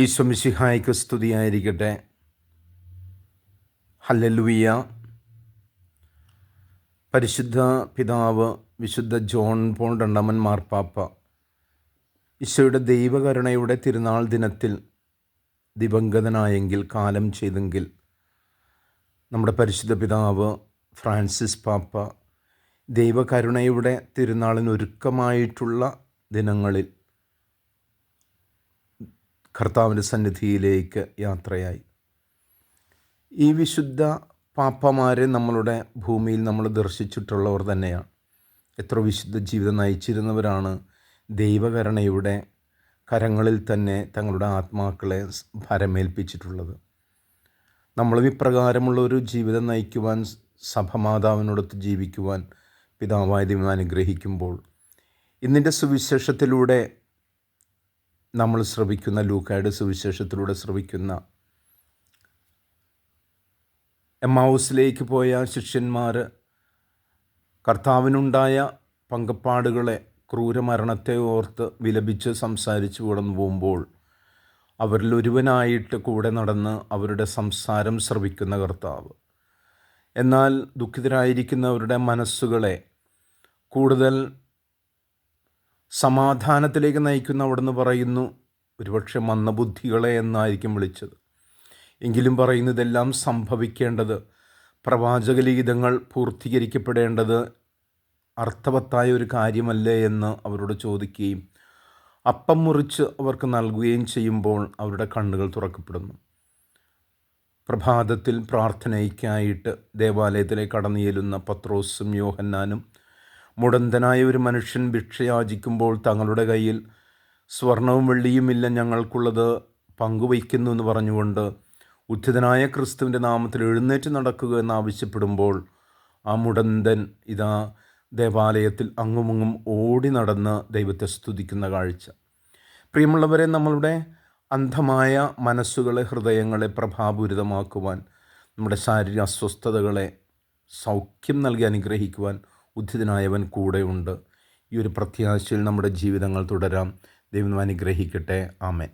ഈശോ മിശിഹായ്ക്ക് സ്തുതിയായിരിക്കട്ടെ. ഹല്ലേലൂയ. പരിശുദ്ധ പിതാവ് വിശുദ്ധ ജോൺ പോൾ രണ്ടാമൻ മാർപ്പാപ്പ ഈശോയുടെ ദൈവകരുണയുടെ തിരുനാൾ ദിനത്തിൽ ദിവംഗതനായെങ്കിൽ കാലം ചെയ്തെങ്കിൽ നമ്മുടെ പരിശുദ്ധ പിതാവ് ഫ്രാൻസിസ് പാപ്പ ദൈവകരുണയുടെ തിരുനാളിനൊരുക്കമായിട്ടുള്ള ദിനങ്ങളിൽ കർത്താവിൻ്റെ സന്നിധിയിലേക്ക് യാത്രയായി. ഈ വിശുദ്ധ പാപ്പമാരെ നമ്മളുടെ ഭൂമിയിൽ നമ്മൾ ദർശിച്ചിട്ടുള്ളവർ തന്നെയാണ്. എത്ര വിശുദ്ധ ജീവിതം നയിച്ചിരുന്നവരാണ് ദൈവകരുണയുടെ കരങ്ങളിൽ തന്നെ തങ്ങളുടെ ആത്മാക്കളെ ഭരമേൽപ്പിച്ചിട്ടുള്ളത്. നമ്മളും ഇപ്രകാരമുള്ള ഒരു ജീവിതം നയിക്കുവാൻ, സഭമാതാവിനോടൊത്ത് ജീവിക്കുവാൻ പിതാവായ ദൈവം അനുഗ്രഹിക്കുമ്പോൾ ഇന്നിൻ്റെ സുവിശേഷത്തിലൂടെ നമ്മൾ ശ്രവിക്കുന്ന, ലൂക്കായുടെ സുവിശേഷത്തിലൂടെ ശ്രവിക്കുന്ന എമ്മാവൂസിലേക്ക് പോയ ശിഷ്യന്മാർ കർത്താവിനുണ്ടായ പങ്കപ്പാടുകളെ, ക്രൂരമരണത്തെ ഓർത്ത് വിലപിച്ച് സംസാരിച്ചു കടന്നു പോകുമ്പോൾ അവരിൽ ഒരുവനായിട്ട് കൂടെ നടന്ന് അവരുടെ സംസാരം ശ്രവിക്കുന്ന കർത്താവ്, എന്നാൽ ദുഃഖിതരായിരിക്കുന്നവരുടെ മനസ്സുകളെ കൂടുതൽ സമാധാനത്തിലേക്ക് നയിക്കുന്ന അവിടുന്ന് പറയുന്നു, ഒരുപക്ഷെ മന്ദബുദ്ധികളെ എന്നായിരിക്കും വിളിച്ചത്, എങ്കിലും പറയുന്നതെല്ലാം സംഭവിക്കേണ്ടത്, പ്രവാചകലിഖിതങ്ങൾ പൂർത്തീകരിക്കപ്പെടേണ്ടത് അർത്ഥവത്തായ ഒരു കാര്യമല്ലേ എന്ന് അവരോട് ചോദിക്കുകയും അപ്പം മുറിച്ച് അവർക്ക് നൽകുകയും ചെയ്യുമ്പോൾ അവരുടെ കണ്ണുകൾ തുറക്കപ്പെടുന്നു. പ്രഭാതത്തിൽ പ്രാർത്ഥനയ്ക്കായിട്ട് ദേവാലയത്തിലേക്ക് കടന്നു ചെല്ലുന്ന പത്രോസും യോഹന്നാനും മുടന്തനായ ഒരു മനുഷ്യൻ ഭിക്ഷയാചിക്കുമ്പോൾ തങ്ങളുടെ കയ്യിൽ സ്വർണവും വെള്ളിയുമില്ല, ഞങ്ങൾക്കുള്ളത് പങ്കുവയ്ക്കുന്നു എന്ന് പറഞ്ഞുകൊണ്ട് ഉദ്ധിതനായ ക്രിസ്തുവിൻ്റെ നാമത്തിൽ എഴുന്നേറ്റ് നടക്കുക എന്നാവശ്യപ്പെടുമ്പോൾ ആ മുടന്തൻ ഇതാ ദേവാലയത്തിൽ അങ്ങുമങ്ങും ഓടി നടന്ന് ദൈവത്തെ സ്തുതിക്കുന്ന കാഴ്ച. പ്രിയമുള്ളവരെ, നമ്മളുടെ അന്ധമായ മനസ്സുകളെ, ഹൃദയങ്ങളെ പ്രഭാപൂരിതമാക്കുവാൻ, നമ്മുടെ ശാരീരിക അസ്വസ്ഥതകളെ സൗഖ്യം നൽകി അനുഗ്രഹിക്കുവാൻ ഉദ്ധിതനായവൻ കൂടെയുണ്ട്. ഈ ഒരു പ്രത്യാശയിൽ നമ്മുടെ ജീവിതങ്ങൾ തുടരാം. ദൈവം അനുഗ്രഹിക്കട്ടെ. ആമേൻ.